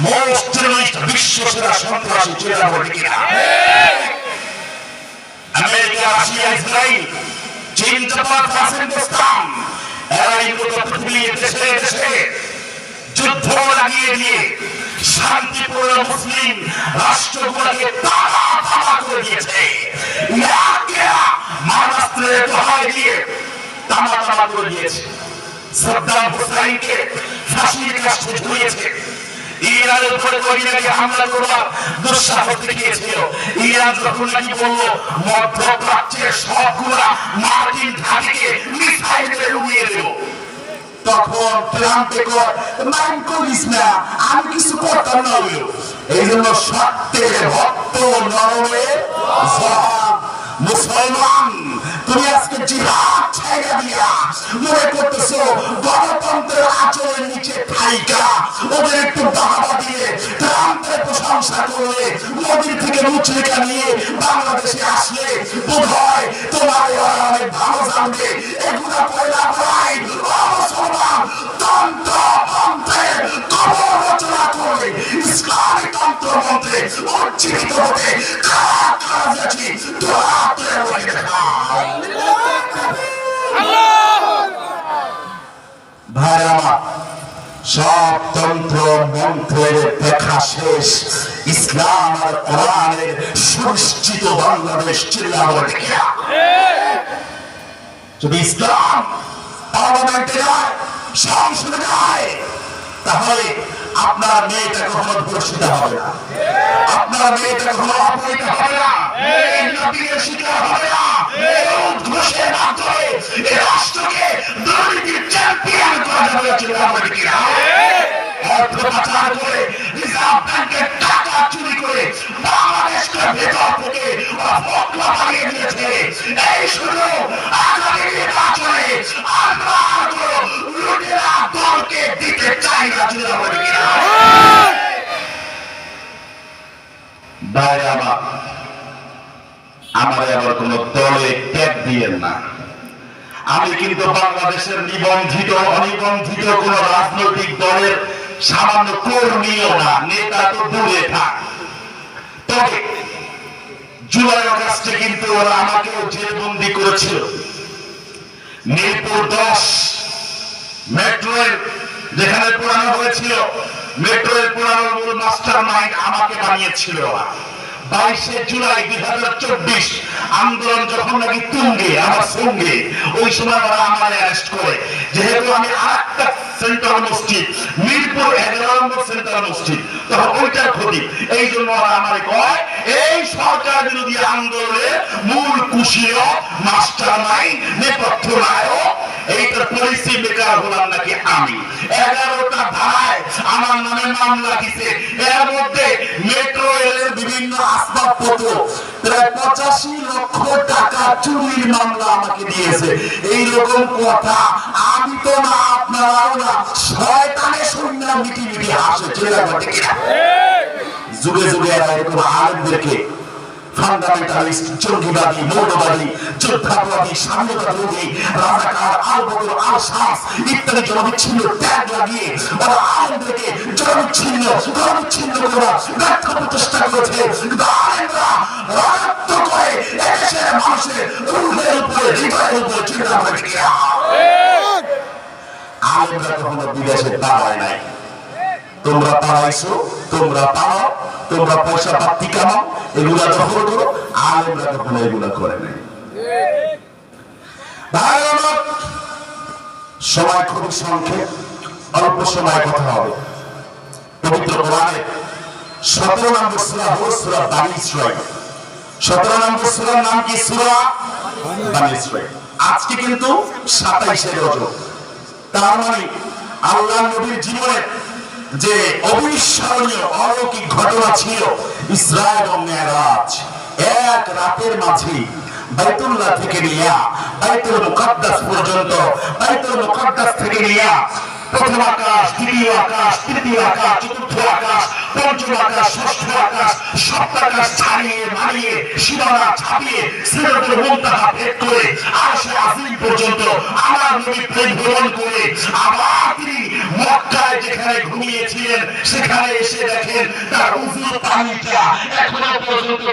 Most terrorist বিশ্বসেরা সন্ত্রাসী চেলা বলে কিনা? আমেরিকা, রাশিয়া, ইসরায়েল, চীন, জাপান, ফ্রান্স, হিন্দুস্তান এরাই গোটা পৃথিবীর দেশে দেশে যুদ্ধ লাগিয়ে দিয়ে শান্তিপূর্ণ মুসলিম রাষ্ট্রগুলোকে তালা তালা করে দিয়েছে। মারাস্ত্রের দোহাই দিয়ে তালা তালা করে দিয়েছে। সাদ্দাম হুসাইনকে ফাঁসির কাছে ঝুলিয়েছে। ইরানের উপরে কয়েকদিন হামলা করবার দুঃসাহস দেখিয়েছিল। ইরান যখন নাকি বলল মধ্যপ্রাচ্যের সবগুলা মার্কিন ঘাঁটিকে মিসাইলে উড়িয়ে দেব, তখন ট্রাম্পে কয় মাইন্ড করিস না, আমি কিছু করতাম না। এই জন্য সত্যের ভক্ত নরমের জবাব। মুসলমান, তুমি আজকে জিহাদ ছেড়ে দিয়া মনে করতেছো গণতন্ত্রের আচরণের নিচে থাইকা ওদের একটু বাহাবা দিয়ে ট্রাম্পের প্রশংসা করলে মোদির থেকে মুচলিকা নিয়ে বাংলাদেশে আসলে বোধ হয় তোমার অনেক ভালো জানবে। এগুলা পয়লা প্রায় মুসলমান তন্ত্র মন্ত্রের কবর রচনা করে ইসলামী তন্ত্র মন্ত্রে উজ্জীবিত হতে কারা কারা যাচ্ছি সব তন্ত্র মন্ত্রের দেখা শেষ। ইসলাম আর কোরআনের সুনিশ্চিত বাংলাদেশ চিল্লা বলে কিনা? যদি ইসলাম পার্লামেন্টে যায়, সংসদে যায়, তাহলে আপনার মেয়েটা কখনো ধর্ষিত হবে না, আপনার মেয়েটা কখনো অপহৃত হবে না, শিকার হবে না। ঘোষের মাধ্যমে এই রাষ্ট্রকে দুর্নীতির চ্যাম্পিয়ন করা যাবে কিনা? অর্থ পাচার করে রিজার্ভ ব্যাংকের টাকা চুরি করে বাংলাদেশকে ভেতর থেকে ফোকলা বানিয়ে দিয়েছে। এই শুধু আগামী নির্বাচনে আমরা লুটেরা দলকে দিতে চাই না কিনা? আমার আবার কোন দলে ট্যাগ দিয়েন না। আমি কিন্তু বাংলাদেশের নিবন্ধিত অনিবন্ধিত কোন রাজনৈতিক দলের সামান্য কর্মীও না, নেতা তো দূরে থাক। তবে জুলাই আগস্টে কিন্তু ওরা আমাকেও জেলবন্দি করেছিল। মিরপুর 10 মেট্রোর যেখানে পুরানো হয়েছিল, মেট্রোর পুরানো মূল মাস্টার মাইন্ড আমাকে বানিয়েছিল ওরা। 22শে জুলাই 2024 আন্দোলন যখন নাকি তুঙ্গে আমার সঙ্গে, ওই সময় ওরা আমার অ্যারেস্ট করে। যেহেতু আমি আরেকটা সেন্ট্রাল মসজিদ, মিরপুর 11 নম্বর সেন্ট্রাল মসজিদ, তখন ওইটার ক্ষতি, এই জন্য ওরা আমার কয় এই সরকার বিরোধী আন্দোলনের মূল কুশীল মাস্টার মাইন্ড নেপথ্য নায়ক, এইটার পলিসি মেকার হলাম নাকি আমি। 11টা ধারায় আমার নামে মামলা দিছে। এর মধ্যে মেট্রো রেলের বিভিন্ন আসবাবপত্র প্রায় 85 লক্ষ টাকা চুরির মামলা আমাকে দিয়েছে। এইরকম কথা আমি তো না, আপনারাও না, শয়তানের সৈন্য মিটি মিটি হাসে চলে যাবে কিনা? যুগে যুগে এরা এরকম আলেমদেরকে ফান্ডামেন্টালিস্ট, জঙ্গিবাদী, মৌলবাদী, যুদ্ধাপরাধী, স্বাধীনতাবিরোধী, রাজাকার, আল বদর, আল শাস ইত্যাদি জনবিচ্ছিন্ন ট্যাগ লাগিয়ে ওরা আলেমদেরকে জনবিচ্ছিন্ন করার ব্যর্থ প্রচেষ্টা করেছে। কিন্তু আলেমরা রাজত্ব করে এদেশের মানুষের রুহের উপরে, হৃদয়ের উপরে চিন্তা করে কিনা? আলেমরা কখনো বিদেশে দাঁড়ায় নাই। তোমরা পালাইছো, তোমরা পাও, তোমরা পয়সা পাতি কামাও, এগুলা দখল করো। আলেমরা কখনো এগুলা করে নাই। সময় খুবই সংক্ষেপ, অল্প সময় কথা হবে। পবিত্র কোরআনে 17 নম্বর সূরা হলো সূরা বানী ইসরাঈল। 17 নম্বর সূরার নাম কি? সূরা বানী ইসরাঈল। আজকে কিন্তু 27শে রজব। তার মানে আল্লাহ নবীর জীবনের যে অবিস্মরণীয় অলৌকিক ঘটনা ছিল ইসরা এবং মেরাজ, এক রাতের মাঝে বাইতুল্লাহ থেকে নিয়ে বাইতুল মুকাদ্দাস পর্যন্ত, বাইতুল মুকাদ্দাস থেকে নিয়ে প্রথম আকাশ, দ্বিতীয় আকাশ, তৃতীয় আকাশ, চতুর্থ আকাশ, পঞ্চম পঞ্চম আকাশ, ষষ্ঠ আকাশ, সপ্ত আকাশ ছাড়িয়ে মারিয়ে সীমানা ছাপিয়ে সিরাতুল মুনতাহা ভেদ করে আরশে আজিম পর্যন্ত আমার নবী পরিভ্রমণ করে আবার তিনি মক্কায় যেখানে ঘুমিয়েছিলেন সেখানে এসে দেখেন তার উযু পানিটা এখনো পর্যন্ত